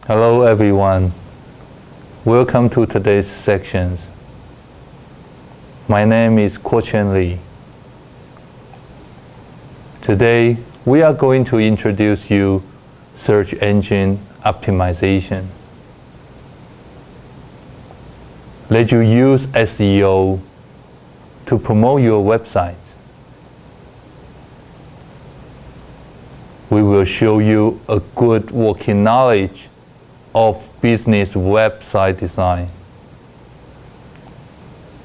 Hello everyone. Welcome to today's sections. My name is Kuo-Chien Lee. Today we are going to introduce you search engine optimization. Let you use SEO to promote your website. We will show you a good working knowledge of business website design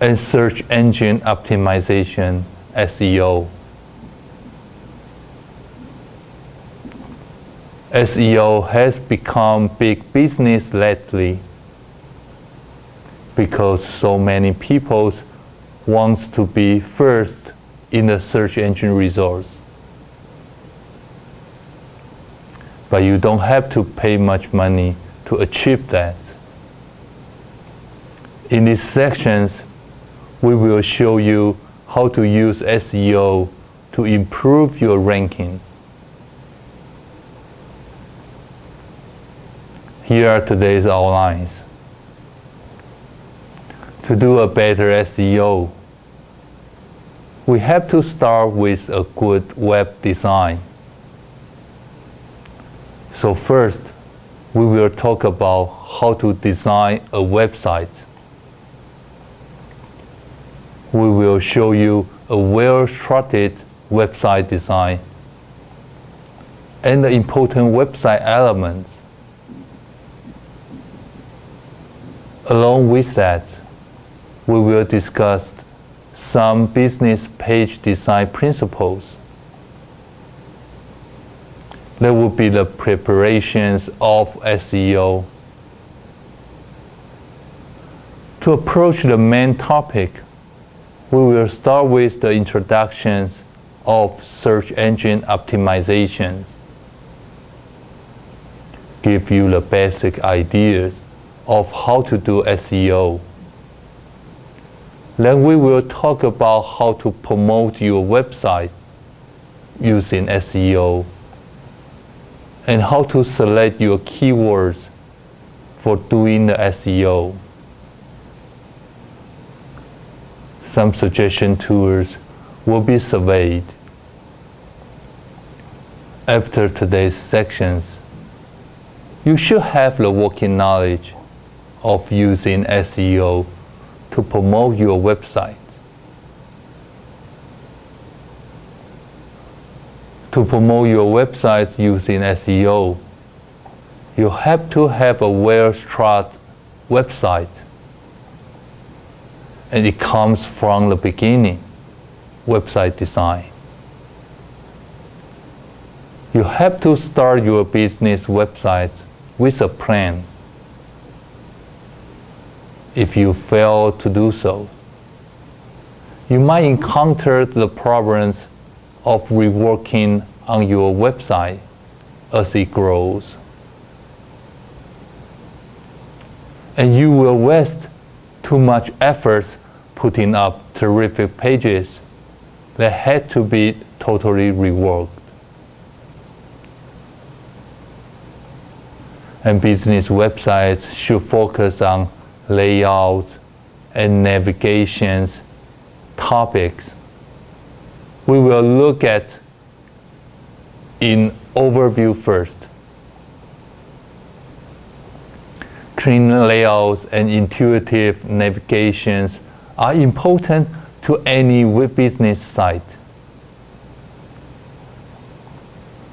and search engine optimization SEO. SEO has become big business lately because so many people want to be first in the search engine results. But you don't have to pay much money to achieve that. In these sections, we will show you how to use SEO to improve your rankings. Here are today's outlines. To do a better SEO, we have to start with a good web design. So first, we will talk about how to design a website. We will show you a well-structured website design and the important website elements. Along with that, we will discuss some business page design principles. There will be the preparations of SEO. To approach the main topic, we will start with the introductions of search engine optimization. Give you the basic ideas of how to do SEO. Then we will talk about how to promote your website using SEO and how to select your keywords for doing the SEO. Some suggestion tools will be surveyed. After today's sections, you should have the working knowledge of using SEO to promote your website. To promote your website using SEO, you have to have a well-structured website. And it comes from the beginning, website design. You have to start your business website with a plan. If you fail to do so, you might encounter the problems of reworking on your website as it grows. And you will waste too much effort putting up terrific pages that had to be totally reworked. And business websites should focus on layout and navigations topics. We will look at in overview first. Clean layouts and intuitive navigations are important to any web business site.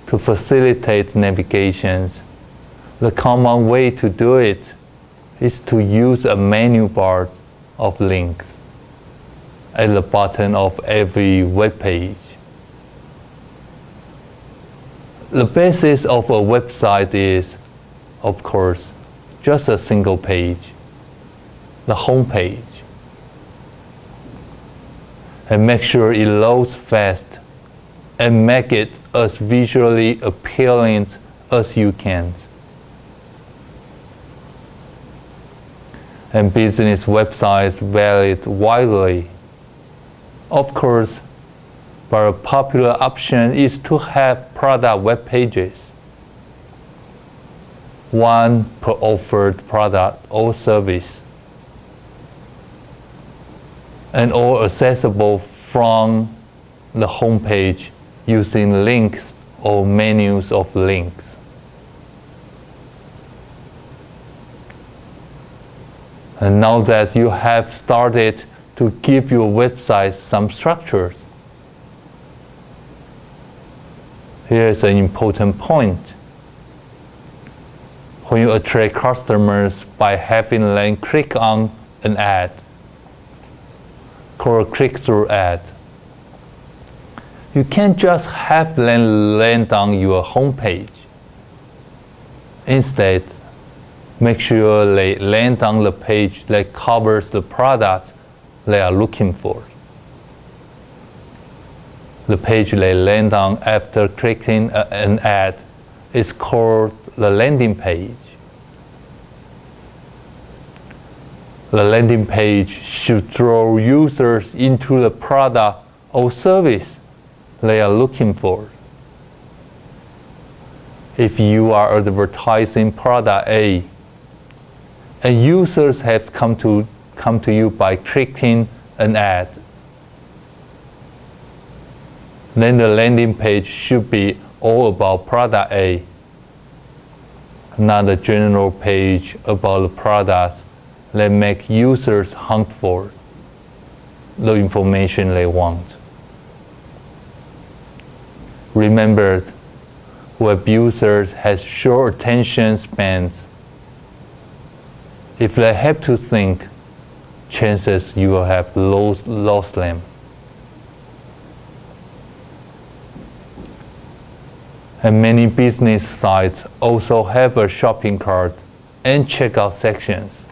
To facilitate navigations, the common way to do it is to use a menu bar of links at the bottom of every web page. The basis of a website is, of course, just a single page, the home page. And make sure it loads fast and make it as visually appealing as you can. And business websites vary widely. Of course, but a popular option is to have product web pages. one per offered product or service, and all accessible from the home page using links or menus of links. And now that you have started to give your website some structures, here's an important point. When you attract customers by having them click on an ad, called a click-through ad, you can't just have them land on your homepage. Instead, make sure they land on the page that covers the products they are looking for. The page they land on after clicking an ad is called the landing page. The landing page should draw users into the product or service they are looking for. If you are advertising product A, and users have come to you by clicking an ad, then the landing page should be all about product A, not a general page about the products that make users hunt for the information they want. Remember, web users have short attention spans. If they have to think, chances you will have lost them. And many business sites also have a shopping cart and checkout sections,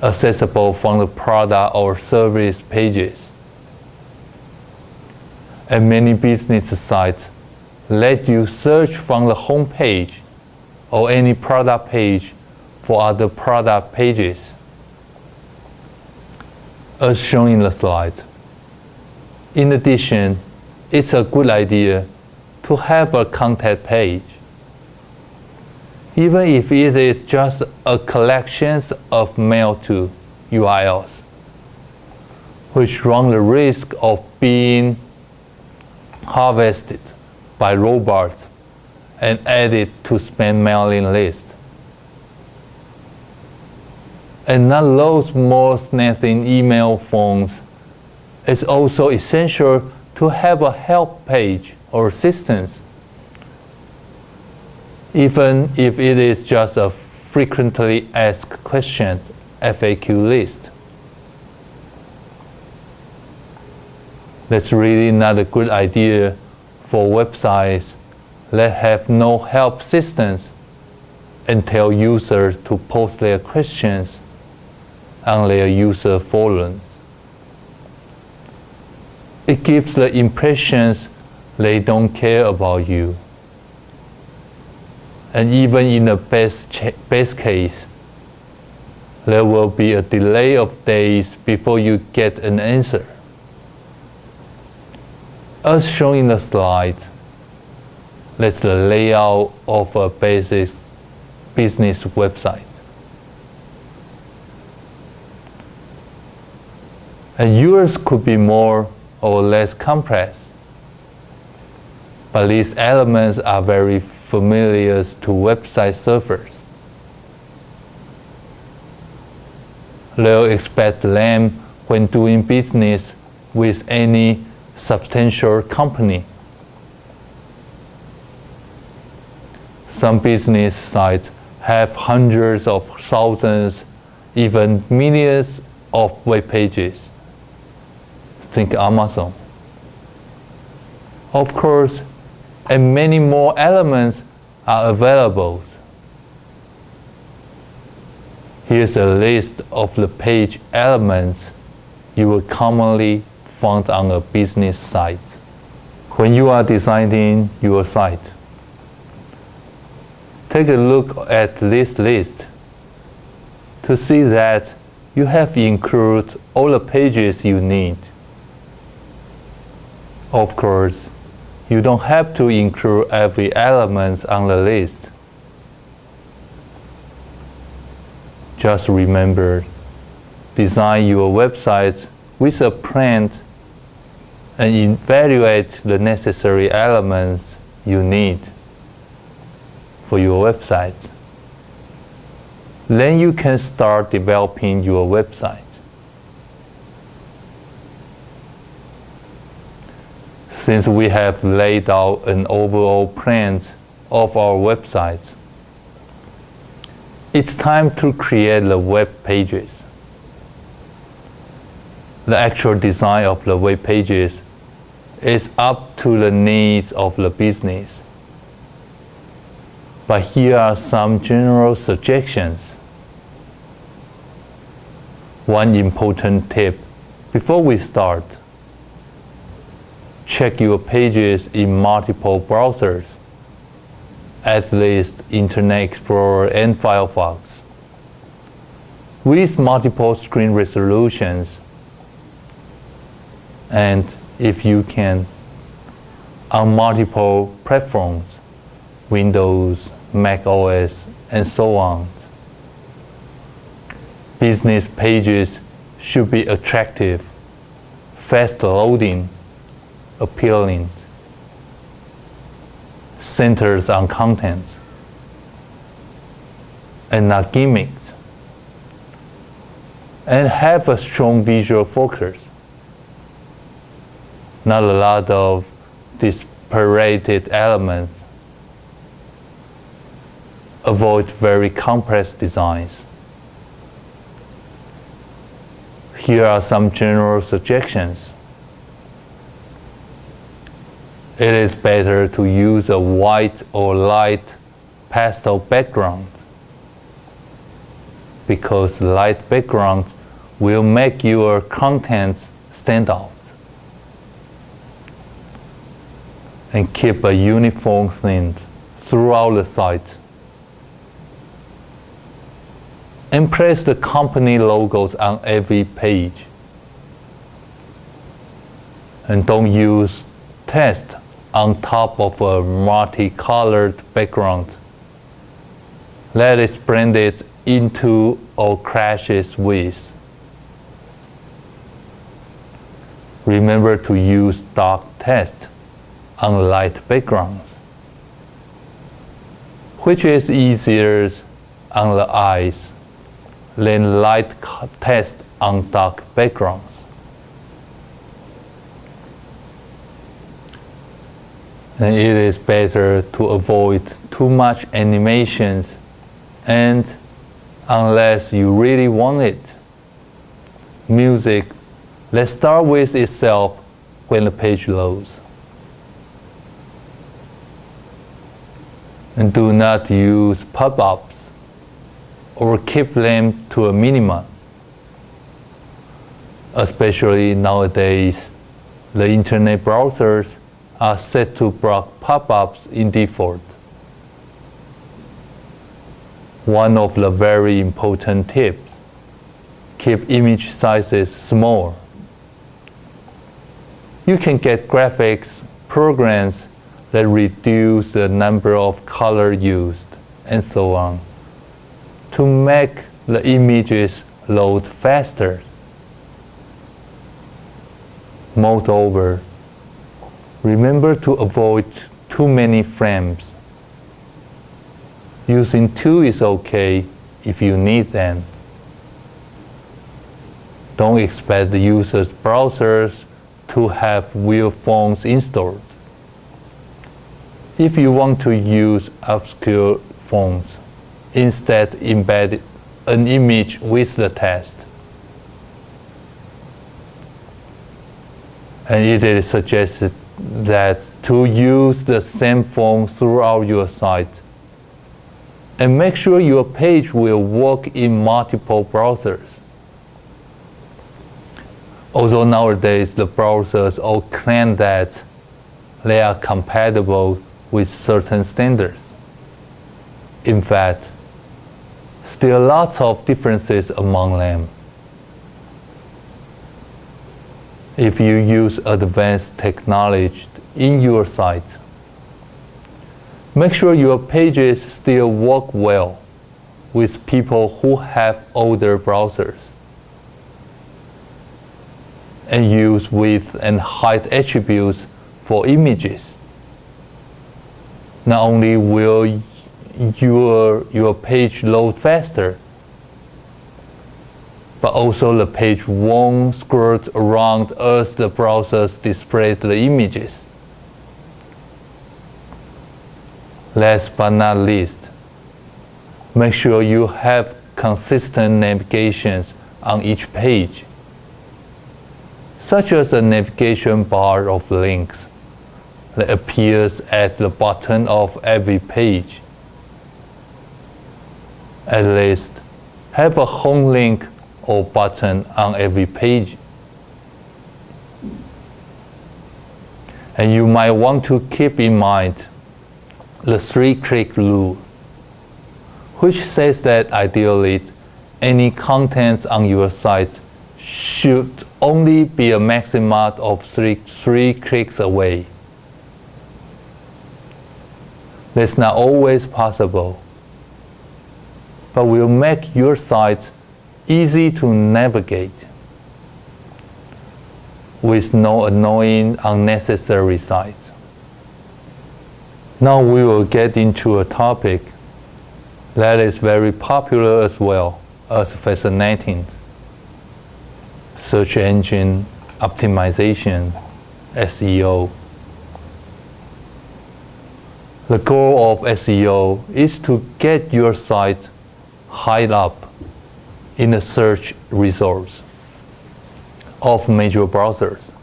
accessible from the product or service pages. And many business sites let you search from the home page or any product page for other product pages, as shown in the slide. In addition, it's a good idea to have a contact page, even if it is just a collection of mail-to URLs, which run the risk of being harvested by robots and added to spam mailing list. And not those more snapping email forms, it's also essential to have a help page or assistance, even if it is just a frequently asked questions FAQ list. That's really not a good idea for websites that have no help systems and tell users to post their questions on their user forums. It gives the impressions they don't care about you. And even in the best case, there will be a delay of days before you get an answer. As shown in the slide, that's the layout of a basic business website. And yours could be more or less complex, but these elements are very familiar to website servers. They'll expect them when doing business with any substantial company. Some business sites have hundreds of thousands, even millions of web pages. Think Amazon. Of course, and many more elements are available. Here's a list of the page elements you will commonly find on a business site. When you are designing your site, take a look at this list to see that you have included all the pages you need. Of course, You don't have to include every element on the list. Just remember, design your website with a plan and evaluate the necessary elements you need for your website. Then you can start developing your website. Since we have laid out an overall plan of our website, it's time to create the web pages. The actual design of the web pages is up to the needs of the business. But here are some general suggestions. One important tip before we start: check your pages in multiple browsers, at least Internet Explorer and Firefox, with multiple screen resolutions, and if you can, on multiple platforms, Windows, Mac OS, and so on. Business pages should be attractive, fast loading, appealing, centers on content, and not gimmicks, and have a strong visual focus. Not a lot of disparate elements. Avoid very complex designs. Here are some general suggestions. It is better to use a white or light pastel background, because light background will make your content stand out. And keep a uniform theme throughout the site. And place the company logos on every page. And don't use text on top of a multicolored background. Let it blend it into or clashes with. Remember to use dark text on light backgrounds, which is easier on the eyes than light text on dark backgrounds. And it is better to avoid too much animations, and unless you really want it, music, let's start with itself when the page loads. And do not use pop-ups or keep them to a minimum. Especially nowadays, the internet browsers are set to block pop-ups in default. One of the very important tips: keep image sizes small. You can get graphics programs that reduce the number of colors used, and so on, to make the images load faster. Moreover, remember to avoid too many frames. Using 2 is okay if you need them. Don't expect the user's browsers to have real fonts installed. If you want to use obscure fonts, instead embed an image with the text. And it is suggested that to use the same font throughout your site, and make sure your page will work in multiple browsers. Although nowadays the browsers all claim that they are compatible with certain standards, in fact, still lots of differences among them. if you use advanced technology in your site. Make sure your pages still work well with people who have older browsers. And use width and height attributes for images. Not only will your page load faster, but also the page won't scroll around as the browser displays the images. Last but not least, make sure you have consistent navigations on each page, such as a navigation bar of links that appears at the bottom of every page. At least, have a home link or button on every page. And you might want to keep in mind the 3-click rule, which says that ideally any content on your site should only be a maximum of three clicks away. That's not always possible, but will make your site easy to navigate with no annoying, unnecessary sites. Now we will get into a topic that is very popular as well as fascinating: search engine optimization, SEO. The goal of SEO is to get your site high up in the search results of major browsers.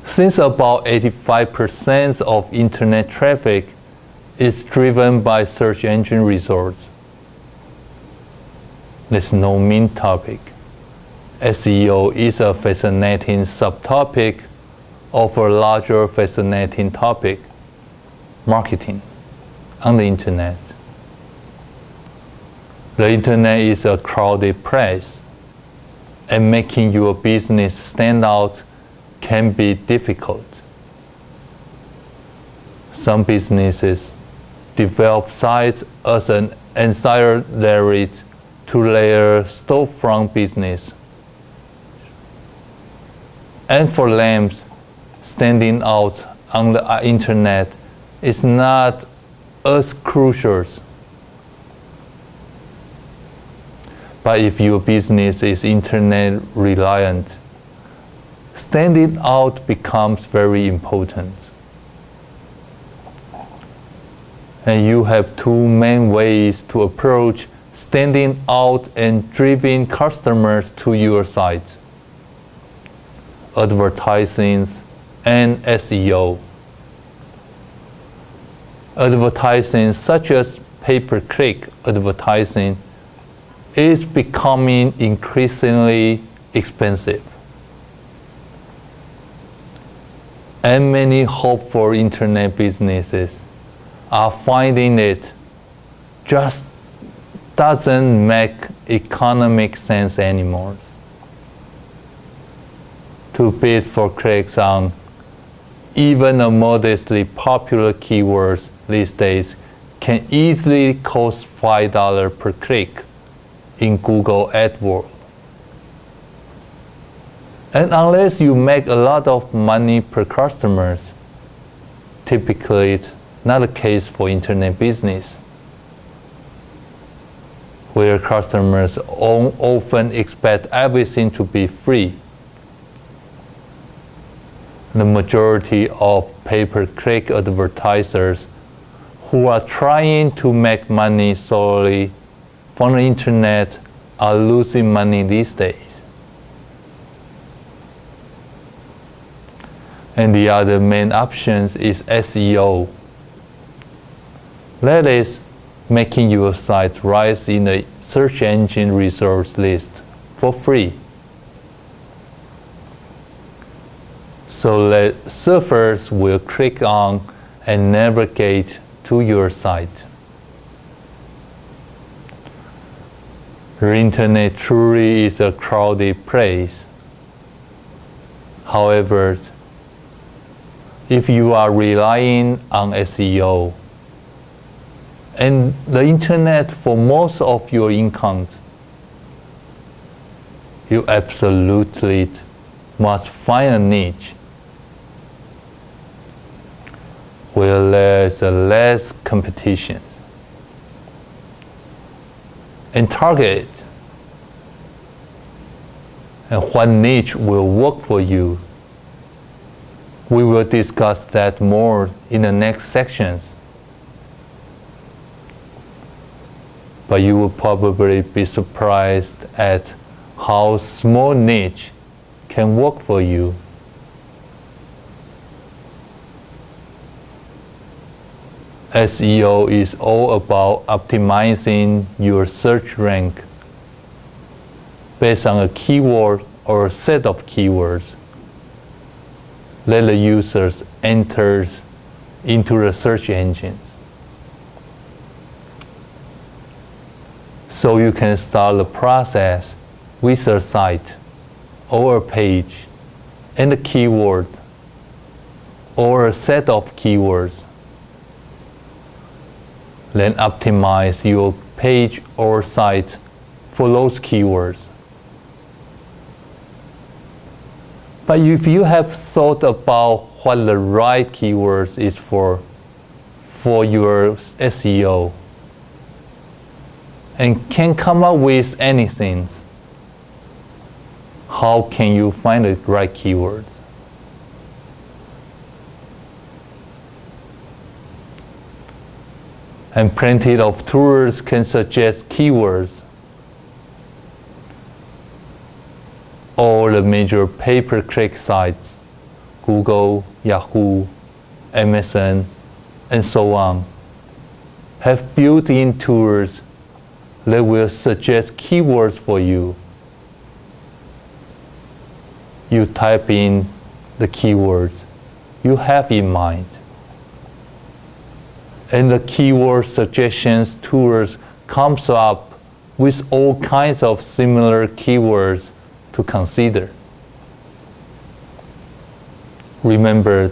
Since about 85% of internet traffic is driven by search engine results, there's no mean topic. SEO is a fascinating subtopic of a larger fascinating topic: marketing on the internet. The internet is a crowded place, and making your business stand out can be difficult. Some businesses develop sites as an ancillary to their storefront business. And for them, standing out on the internet is not as crucial. But if your business is internet reliant, standing out becomes very important. And you have two main ways to approach standing out and driving customers to your site: advertising and SEO. Advertising, such as pay-per-click advertising, is becoming increasingly expensive. And many hopeful internet businesses are finding it just doesn't make economic sense anymore to bid for clicks on even a modestly popular keywords these days can easily cost $5 per click in Google AdWords. And unless you make a lot of money per customers, typically it's not the case for internet business, where customers often expect everything to be free. The majority of pay-per-click advertisers who are trying to make money solely from the internet are losing money these days. And the other main option is SEO. That is, making your site rise in the search engine results list for free, so that surfers will click on and navigate to your site. The internet truly is a crowded place, However, if you are relying on SEO and the internet for most of your income, you absolutely must find a niche where there's less competition and target it. And what niche will work for you. We will discuss that more in the next sections. But you will probably be surprised at how small niche can work for you. SEO is all about optimizing your search rank based on a keyword or a set of keywords that the users enters into the search engines. So you can start the process with a site or a page and a keyword or a set of keywords. Then optimize your page or site for those keywords. But if you have thought about what the right keywords is for your SEO and can come up with anything, how can you find the right keywords? And plenty of tools can suggest keywords. All the major pay-per-click sites, Google, Yahoo, MSN, and so on, have built-in tools that will suggest keywords for you. You type in the keywords you have in mind. And the keyword suggestions tools comes up with all kinds of similar keywords to consider. Remember,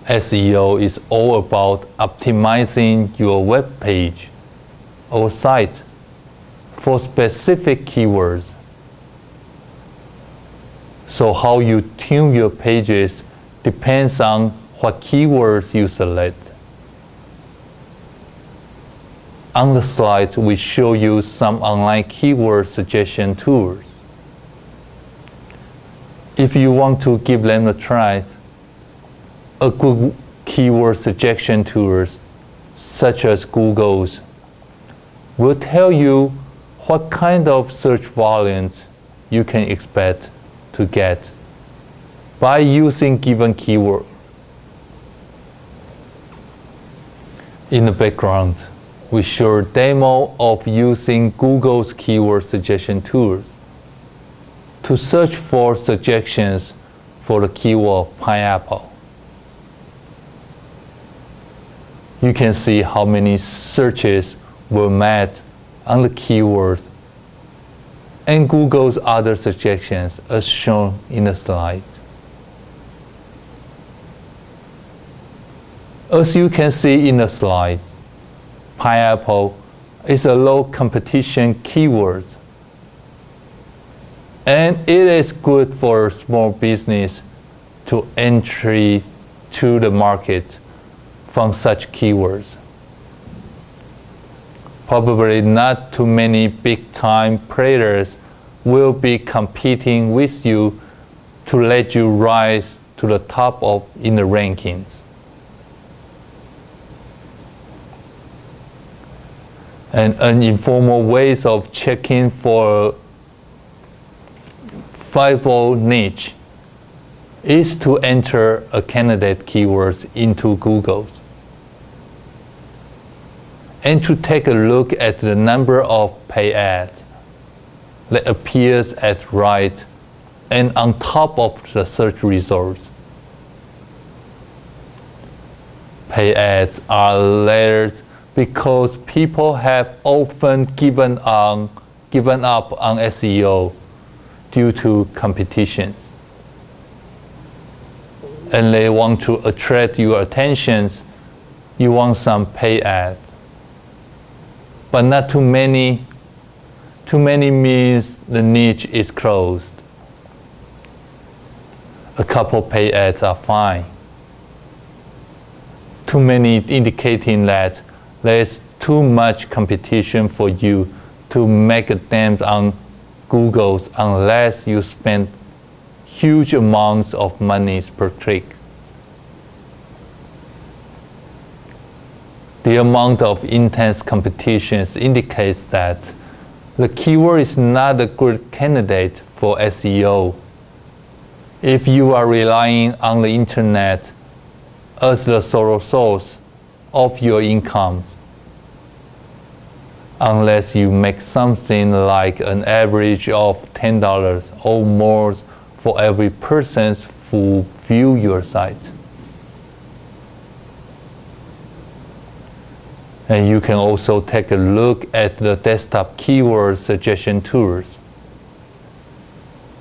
SEO is all about optimizing your web page or site for specific keywords. So how you tune your pages depends on what keywords you select. On the slide, we show you some online keyword suggestion tools. If you want to give them a try, a good keyword suggestion tools, such as Google's, will tell you what kind of search volumes you can expect to get by using given keyword. In the background, we show a demo of using Google's keyword suggestion tools to search for suggestions for the keyword pineapple. You can see how many searches were made on the keyword and Google's other suggestions as shown in the slide. As you can see in the slide, pineapple is a low competition keyword, and it is good for small business to entry to the market from such keywords. Probably not too many big-time players will be competing with you to let you rise to the top in the rankings. And informal ways of checking for viable niche is to enter a candidate keywords into Google and to take a look at the number of pay ads that appears at right and on top of the search results. Pay ads are layered because people have often given up on SEO due to competition. and they want to attract your attentions, you want some pay ads. But not too many. Too many means the niche is closed. A couple pay ads are fine. Too many indicating that there's too much competition for you to make a dent on Google's unless you spend huge amounts of money per click. The amount of intense competition indicates that the keyword is not a good candidate for SEO. If you are relying on the internet as the sole source of your income, unless you make something like an average of $10 or more for every person who view your site. And you can also take a look at the desktop keyword suggestion tools,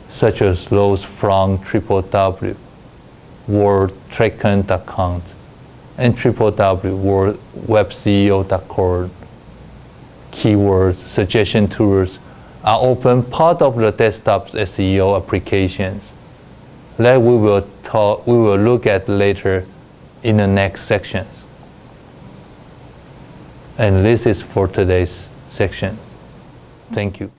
such as those from www.wordtracken.com and www.webceo.com. Keywords suggestion tools are often part of the desktop's SEO applications that we will look at later in the next sections. And this is for today's section. Thank you.